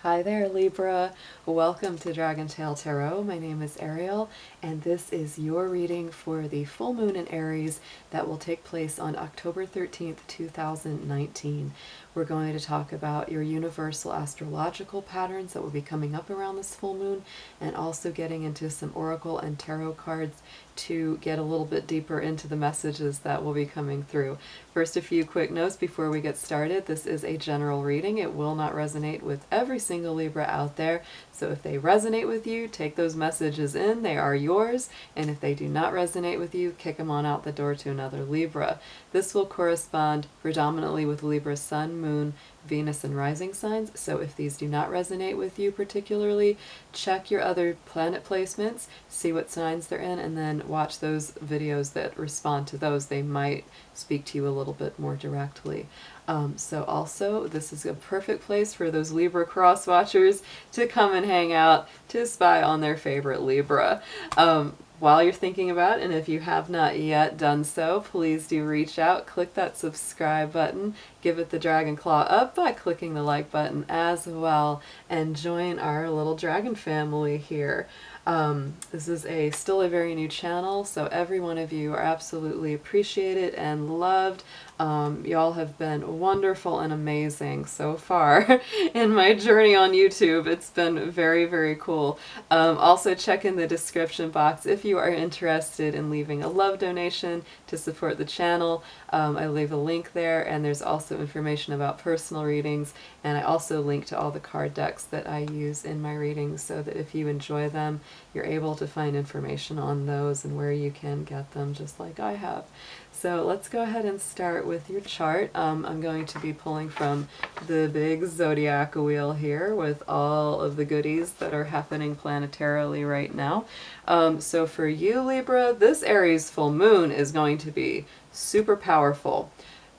Hi there, Libra. Welcome to Dragon Tail Tarot. My name is Ariel, and this is your reading for the full moon in Aries that will take place on October 13th, 2019. We're going to talk about your universal astrological patterns that will be coming up around this full moon, and also getting into some oracle and tarot cards to get a little bit deeper into the messages that will be coming through. First, a few quick notes before we get started. This is a general reading. It will not resonate with every single Libra out there. So if they resonate with you, take those messages in. They are yours. And if they do not resonate with you, kick them on out the door to another Libra. This will correspond predominantly with Libra Sun, Moon, Venus, and rising signs. So if these do not resonate with you particularly, check your other planet placements, see what signs they're in, and then watch those videos that respond to those. They might speak to you a little bit more directly. So also, this is a perfect place for those Libra cross watchers to come and hang out, to spy on their favorite Libra. While you're thinking about it, and if you have not yet done so, please do reach out, click that subscribe button, give it the dragon claw up by clicking the like button as well, and join our little dragon family here. This is still a very new channel, so every one of you are absolutely appreciated and loved. Y'all have been wonderful and amazing so far in my journey on YouTube. It's been very, very cool. Also check in the description box if you are interested in leaving a love donation to support the channel. I leave a link there, and there's also information about personal readings, and I also link to all the card decks that I use in my readings, so that if you enjoy them, you're able to find information on those and where you can get them, just like I have. So let's go ahead and start with your chart. I'm going to be pulling from the big zodiac wheel here with all of the goodies that are happening planetarily right now. So for you, Libra, this Aries full moon is going to be super powerful.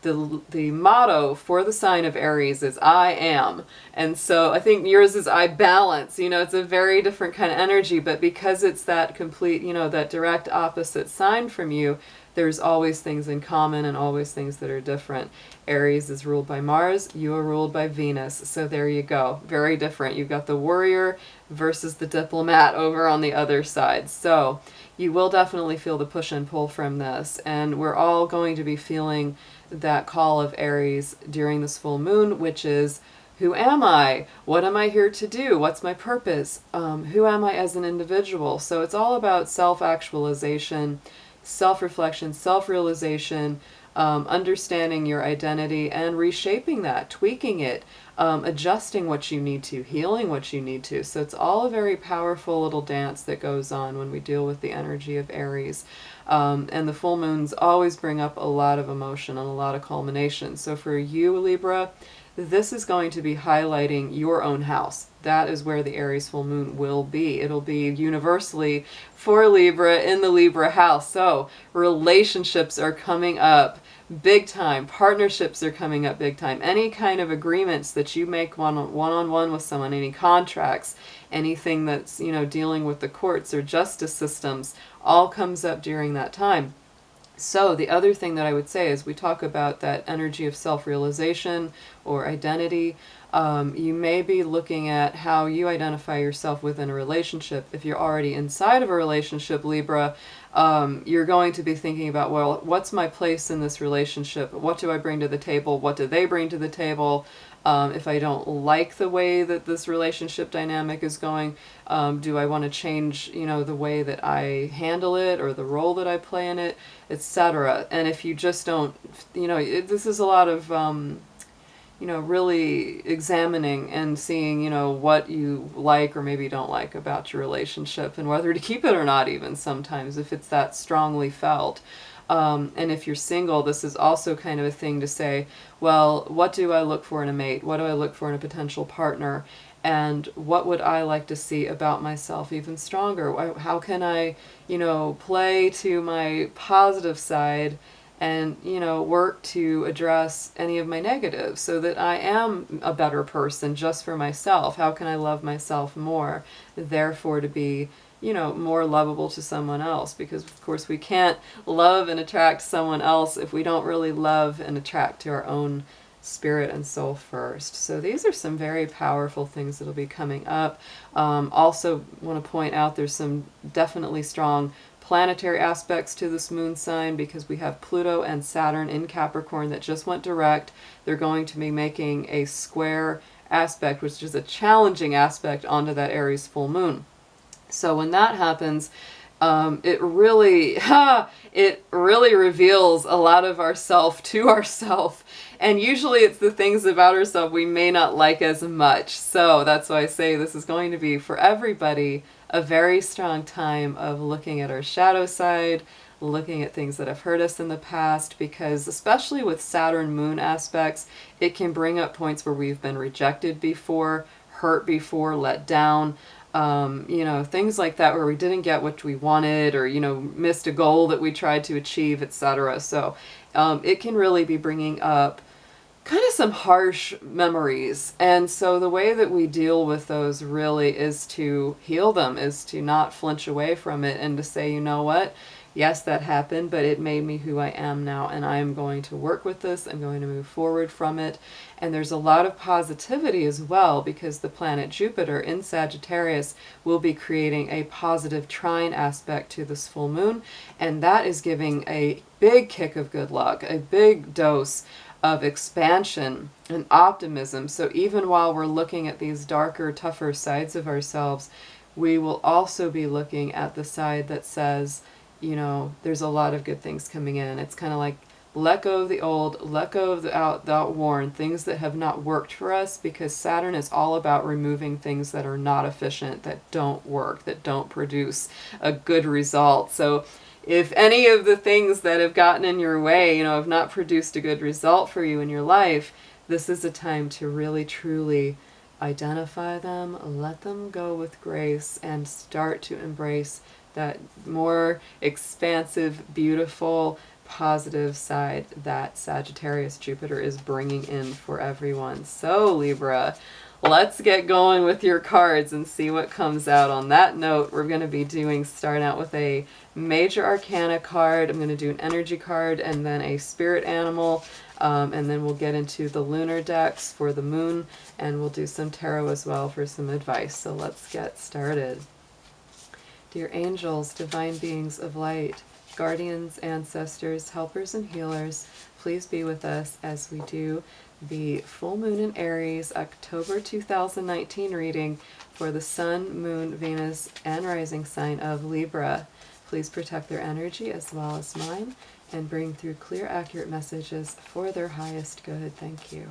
The motto for the sign of Aries is I am. And so I think yours is I balance. You know, it's a very different kind of energy, but because it's that complete, you know, that direct opposite sign from you, there's always things in common and always things that are different. Aries is ruled by Mars, you are ruled by Venus. So there you go. Very different. You've got the warrior versus the diplomat over on the other side. So you will definitely feel the push and pull from this. And we're all going to be feeling that call of Aries during this full moon, which is, who am I? What am I here to do? What's my purpose? Who am I as an individual? So it's all about self-actualization, self-reflection, self-realization, understanding your identity and reshaping that, tweaking it, adjusting what you need to, healing what you need to. So it's all a very powerful little dance that goes on when we deal with the energy of Aries. And the full moons always bring up a lot of emotion and a lot of culmination. So for you, Libra, this is going to be highlighting your own house. That is where the Aries full moon will be. It'll be universally for Libra in the Libra house. So relationships are coming up big time. Partnerships are coming up big time. Any kind of agreements that you make one-on-one with someone, any contracts, anything that's, you know, dealing with the courts or justice systems, all comes up during that time. So the other thing that I would say is we talk about that energy of self-realization or identity. You may be looking at how you identify yourself within a relationship. If you're already inside of a relationship, Libra, you're going to be thinking about, well, what's my place in this relationship? What do I bring to the table? What do they bring to the table? If I don't like the way that this relationship dynamic is going, do I want to change, you know, the way that I handle it or the role that I play in it, etc. And if you just don't, you know, this is a lot of, you know, really examining and seeing, you know, what you like or maybe don't like about your relationship and whether to keep it or not, even sometimes if it's that strongly felt. And if you're single, this is also kind of a thing to say, well, what do I look for in a mate? What do I look for in a potential partner? And what would I like to see about myself even stronger? How can I, you know, play to my positive side and, you know, work to address any of my negatives so that I am a better person just for myself? How can I love myself more, therefore to be, you know, more lovable to someone else? Because of course we can't love and attract someone else if we don't really love and attract to our own spirit and soul first. So these are some very powerful things that'll be coming up. Also want to point out there's some definitely strong planetary aspects to this moon sign, because we have Pluto and Saturn in Capricorn that just went direct. They're going to be making a square aspect, which is a challenging aspect, onto that Aries full moon. So when that happens, it really reveals a lot of ourself to ourself, and usually it's the things about ourselves we may not like as much. So that's why I say this is going to be, for everybody, a very strong time of looking at our shadow side, looking at things that have hurt us in the past, because especially with Saturn moon aspects, it can bring up points where we've been rejected before, hurt before, let down. Things like that, where we didn't get what we wanted, or, missed a goal that we tried to achieve, etc. So it can really be bringing up kind of some harsh memories. And so the way that we deal with those really is to heal them, is to not flinch away from it, and to say, you know what? Yes, that happened, but it made me who I am now, and I am going to work with this. I'm going to move forward from it. And there's a lot of positivity as well, because the planet Jupiter in Sagittarius will be creating a positive trine aspect to this full moon, and that is giving a big kick of good luck, a big dose of expansion and optimism. So even while we're looking at these darker, tougher sides of ourselves, we will also be looking at the side that says, there's a lot of good things coming in. It's kind of like, let go of the old, let go of the outworn, things that have not worked for us, because Saturn is all about removing things that are not efficient, that don't work, that don't produce a good result. So if any of the things that have gotten in your way, have not produced a good result for you in your life, this is a time to really, truly identify them, let them go with grace, and start to embrace that more expansive, beautiful, positive side that Sagittarius Jupiter is bringing in for everyone. So Libra, let's get going with your cards and see what comes out. On that note, we're going to be starting out with a major arcana card. I'm going to do an energy card and then a spirit animal, and then we'll get into the lunar decks for the moon, and we'll do some tarot as well for some advice. So let's get started. Dear angels, divine beings of light, guardians, ancestors, helpers, and healers, please be with us as we do the full moon in Aries, October 2019 reading for the Sun, Moon, Venus, and rising sign of Libra. Please protect their energy as well as mine, and bring through clear, accurate messages for their highest good. Thank you.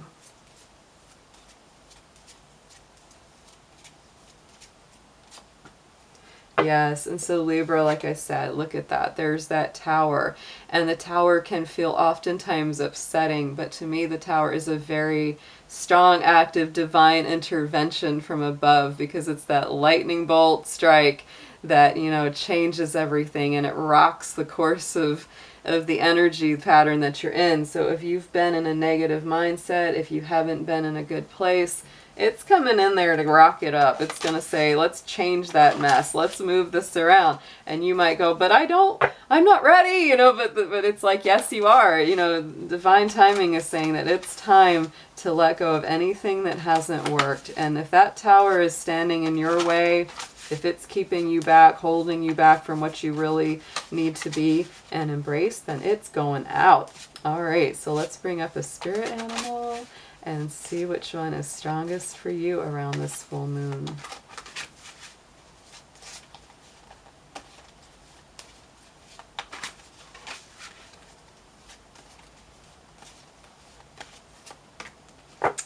Yes, and so Libra, like I said, look at that. There's that tower, and the tower can feel oftentimes upsetting, but to me the tower is a very strong act of divine intervention from above, because it's that lightning bolt strike that, changes everything, and it rocks the course of the energy pattern that you're in. So if you've been in a negative mindset, if you haven't been in a good place, it's coming in there to rock it up. It's going to say, let's change that mess. Let's move this around. And you might go, but I'm not ready, but it's like, yes, you are. Divine timing is saying that it's time to let go of anything that hasn't worked. And if that tower is standing in your way, if it's keeping you back, holding you back from what you really need to be and embrace, then it's going out. All right, so let's bring up a spirit animal and see which one is strongest for you around this full moon.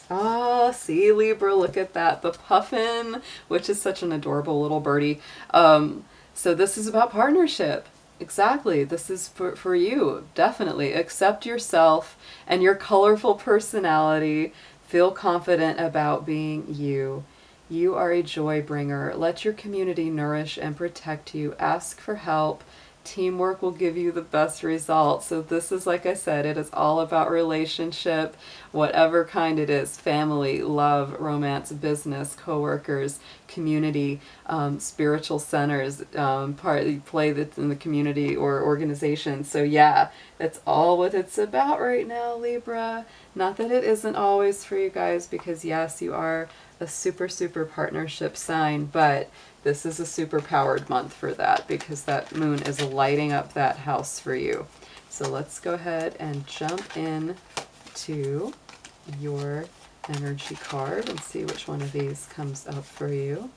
Ah, see, Libra, look at that. The puffin, which is such an adorable little birdie. So this is about partnership. Exactly. This is for you. Definitely. Accept yourself and your colorful personality. Feel confident about being you. You are a joy bringer. Let your community nourish and protect you. Ask for help. teamwork will give you the best results. So this is, like I said, it is all about relationship, whatever kind it is: family, love, romance, business, coworkers, community, spiritual centers, play that's in the community or organization. So yeah, that's all what it's about right now, Libra. Not that it isn't always for you guys, because yes, you are a super, super partnership sign, but this is a super powered month for that, because that moon is lighting up that house for you. So let's go ahead and jump in to your energy card and see which one of these comes up for you.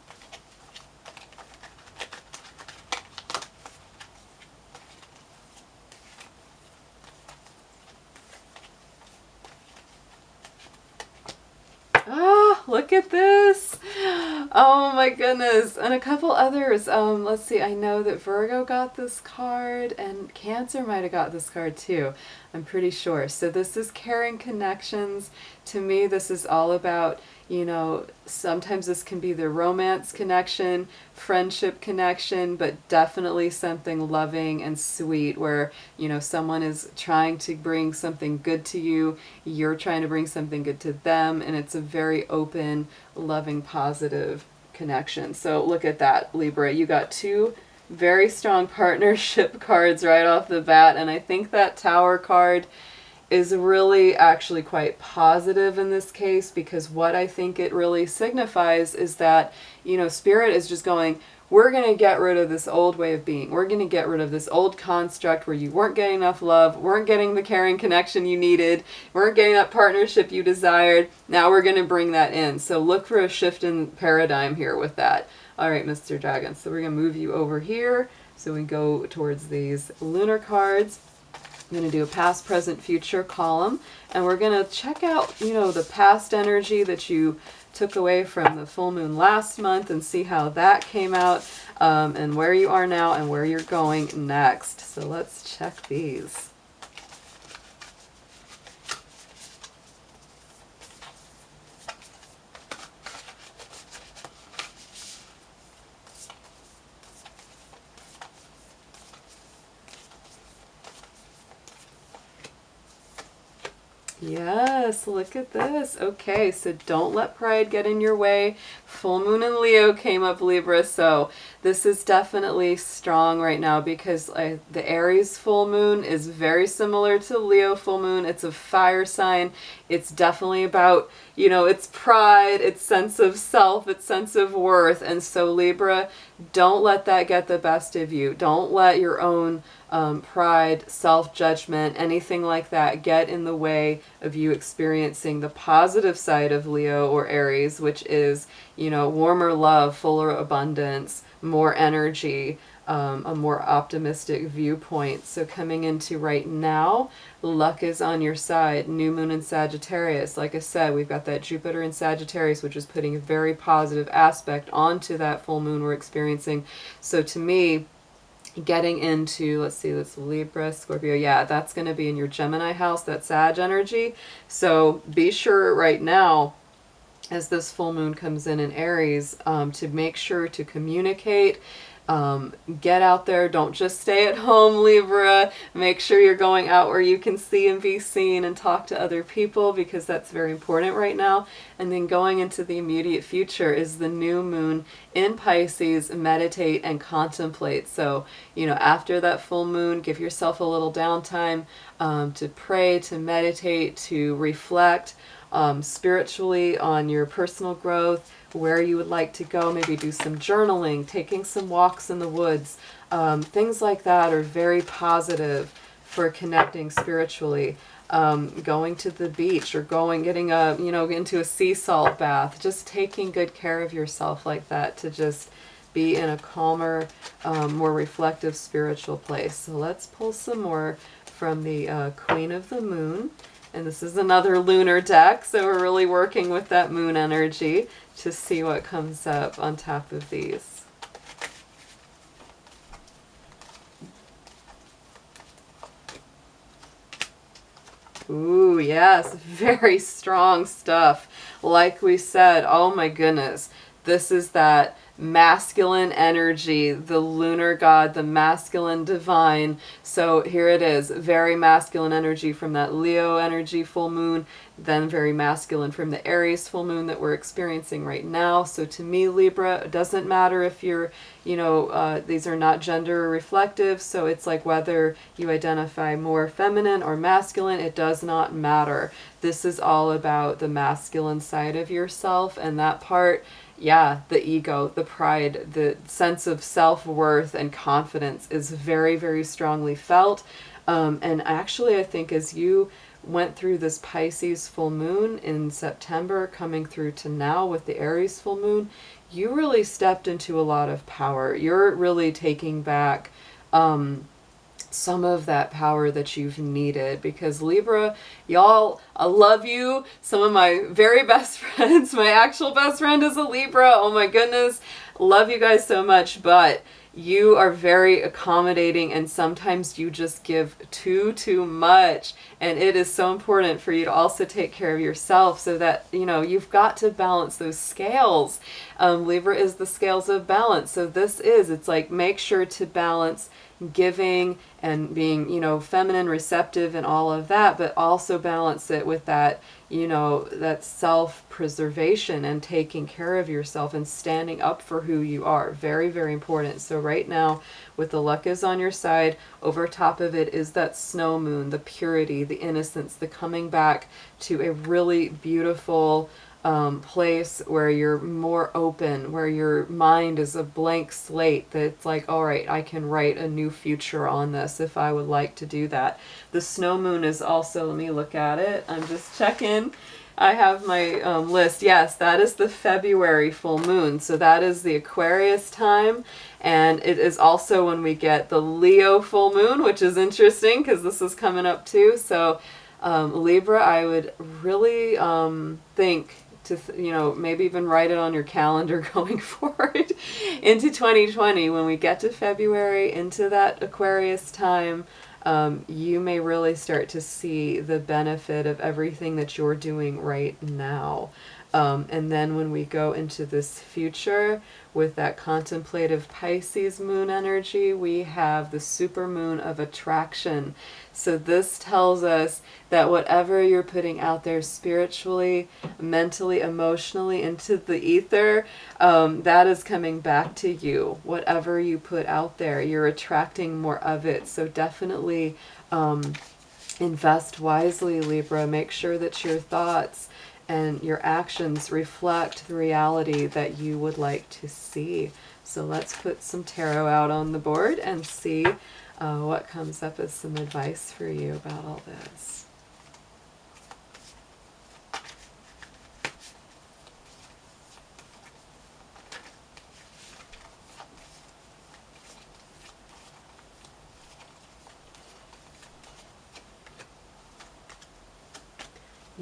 Ah, look at this. Oh my goodness. And a couple others. Let's see. I know that Virgo got this card, and Cancer might have got this card too. I'm pretty sure. So this is caring connections. To me, this is all about, you know, sometimes this can be the romance connection, friendship connection, but definitely something loving and sweet where, you know, someone is trying to bring something good to you, you're trying to bring something good to them, and it's a very open, loving, positive connection. So look at that, Libra. You got two very strong partnership cards right off the bat, and I think that Tower card is really actually quite positive in this case, because what I think it really signifies is that, you know, Spirit is just going, we're going to get rid of this old way of being. We're going to get rid of this old construct where you weren't getting enough love, weren't getting the caring connection you needed, weren't getting that partnership you desired. Now we're going to bring that in. So look for a shift in paradigm here with that. All right, Mr. Dragon. So we're going to move you over here so we go towards these lunar cards. I'm going to do a past, present, future column, and we're going to check out, you know, the past energy that you took away from the full moon last month and see how that came out, and where you are now and where you're going next. So let's check these. Yes, look at this. Okay, so don't let pride get in your way. Full moon in Leo came up, Libra, so this is definitely strong right now, because the Aries full moon is very similar to Leo full moon. It's a fire sign. It's definitely about, you know, its pride, its sense of self, its sense of worth. And so Libra, don't let that get the best of you. Don't let your own pride, self-judgment, anything like that get in the way of you experiencing the positive side of Leo or Aries, which is, you know, warmer love, fuller abundance, more energy, a more optimistic viewpoint. So coming into right now, luck is on your side. New moon in Sagittarius. Like I said, we've got that Jupiter in Sagittarius, which is putting a very positive aspect onto that full moon we're experiencing. So to me, getting into, let's see, that's Libra, Scorpio, yeah, that's going to be in your Gemini house, that Sag energy. So be sure right now, as this full moon comes in Aries, to make sure to communicate, get out there. Don't just stay at home, Libra. Make sure you're going out where you can see and be seen and talk to other people, because that's very important right now. And then going into the immediate future is the new moon in Pisces. Meditate and contemplate. So, you know, after that full moon, give yourself a little downtime to pray, to meditate, to reflect spiritually on your personal growth, where you would like to go, maybe do some journaling, taking some walks in the woods. Things like that are very positive for connecting spiritually. Going to the beach or getting into a sea salt bath, just taking good care of yourself like that, to just be in a calmer, more reflective spiritual place. So let's pull some more from the Queen of the Moon. And this is another lunar deck, so we're really working with that moon energy to see what comes up on top of these. Ooh, yes, very strong stuff. Like we said, oh my goodness, This is that masculine energy, the lunar god, the masculine divine. So here it is, very masculine energy from that Leo energy full moon, then very masculine from the Aries full moon that we're experiencing right now. So to me, Libra, it doesn't matter if you're, these are not gender reflective, so it's like whether you identify more feminine or masculine, it does not matter. This is all about the masculine side of yourself, and that part, yeah, the ego, the pride, the sense of self-worth and confidence is very, very strongly felt. And actually, I think as you went through this Pisces full moon in September, coming through to now with the Aries full moon, you really stepped into a lot of power. You're really taking back some of that power that you've needed, because Libra, y'all, I love you. Some of my very best friends, my actual best friend is a Libra. Oh my goodness. Love you guys so much, but you are very accommodating, and sometimes you just give too much, and it is so important for you to also take care of yourself, so that you've got to balance those scales. Libra is the scales of balance, so it's like, make sure to balance giving and being feminine, receptive, and all of that, but also balance it with that that self-preservation and taking care of yourself and standing up for who you are. Very, very important. So right now, with the luck is on your side, over top of it is that snow moon, the purity, the innocence, the coming back to a really beautiful place where you're more open, where your mind is a blank slate, that it's like, all right, I can write a new future on this if I would like to do that. The snow moon is also, let me look at it, I'm just checking, I have my list. Yes, that is the February full moon, so that is the Aquarius time, and it is also when we get the Leo full moon, which is interesting because this is coming up too. So Libra, I would really think to maybe even write it on your calendar going forward into 2020. When we get to February, into that Aquarius time, you may really start to see the benefit of everything that you're doing right now. And then when we go into this future with that contemplative Pisces moon energy, we have the supermoon of attraction. So this tells us that whatever you're putting out there spiritually, mentally, emotionally, into the ether, that is coming back to you. Whatever you put out there, you're attracting more of it. So definitely invest wisely, Libra. Make sure that your thoughts and your actions reflect the reality that you would like to see. So let's put some tarot out on the board and see what comes up as some advice for you about all this.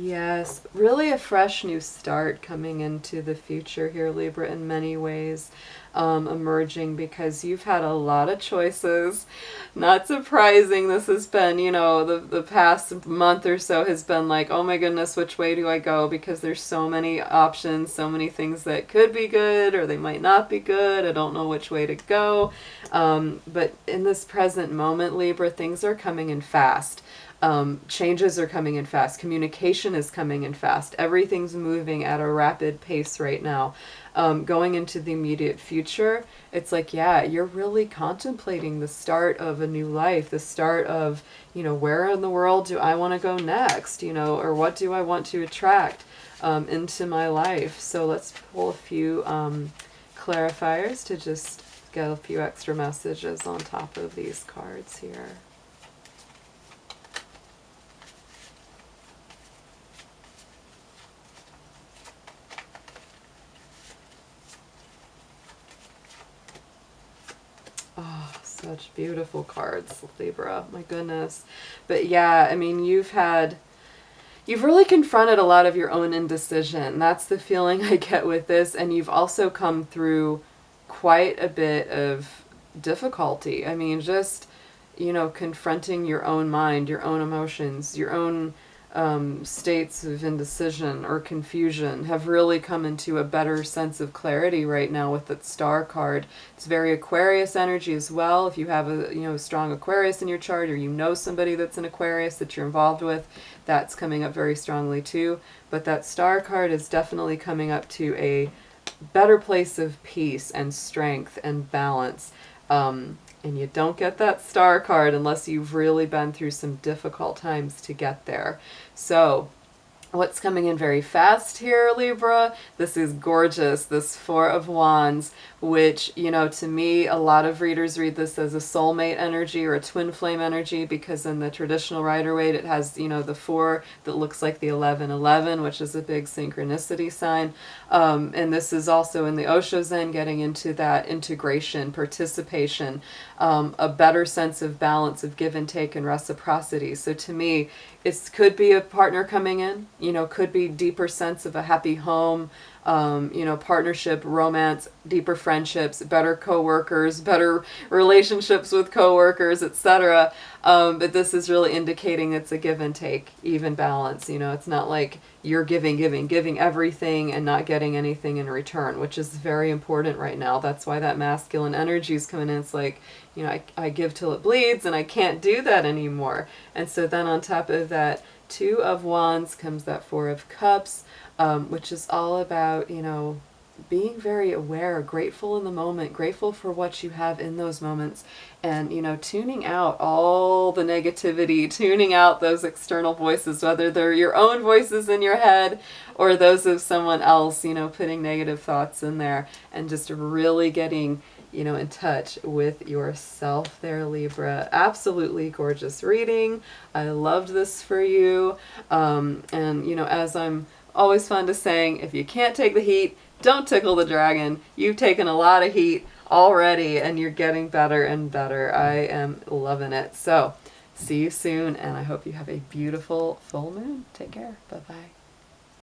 Yes, really a fresh new start coming into the future here, Libra, in many ways, emerging, because you've had a lot of choices. Not surprising, this has been, the past month or so has been like, oh my goodness, which way do I go? Because there's so many options, so many things that could be good, or they might not be good. I don't know which way to go. But in this present moment, Libra, things are coming in fast. Changes are coming in fast. Communication is coming in fast. Everything's moving at a rapid pace right now. Going into the immediate future, it's like, yeah, you're really contemplating the start of a new life, the start of, where in the world do I want to go next, or what do I want to attract into my life. So let's pull a few clarifiers to just get a few extra messages on top of these cards here. Oh, such beautiful cards, Libra. My goodness. But yeah, I mean, you've really confronted a lot of your own indecision. That's the feeling I get with this. And you've also come through quite a bit of difficulty. I mean, just, confronting your own mind, your own emotions, your own states of indecision or confusion have really come into a better sense of clarity right now with that Star card. It's very Aquarius energy as well. If you have a strong Aquarius in your chart, or you know somebody that's an Aquarius that you're involved with, that's coming up very strongly too. But that Star card is definitely coming up to a better place of peace and strength and balance. And you don't get that Star card unless you've really been through some difficult times to get there. So what's coming in very fast here, Libra? This is gorgeous, this Four of Wands, which, to me, a lot of readers read this as a soulmate energy or a twin flame energy, because in the traditional Rider-Waite, it has, the 4 that looks like the 1111, which is a big synchronicity sign. And this is also in the Osho Zen, getting into that integration, participation, a better sense of balance of give and take and reciprocity. So to me, it could be a partner coming in, could be deeper sense of a happy home, partnership, romance, deeper friendships, better coworkers, better relationships with coworkers, etc. But this is really indicating it's a give and take, even balance. It's not like you're giving everything and not getting anything in return, which is very important right now. That's why that masculine energy is coming in. It's like, I give till it bleeds, and I can't do that anymore. And so then on top of that 2 of Wands comes that 4 of Cups, which is all about, being very aware, grateful in the moment, grateful for what you have in those moments, and, tuning out all the negativity, tuning out those external voices, whether they're your own voices in your head or those of someone else, putting negative thoughts in there, and just really getting, in touch with yourself there, Libra. Absolutely gorgeous reading. I loved this for you. And, as I'm always fond to saying, if you can't take the heat, don't tickle the dragon. You've taken a lot of heat already, and you're getting better and better. I am loving it. So, see you soon, and I hope you have a beautiful full moon. Take care. Bye-bye.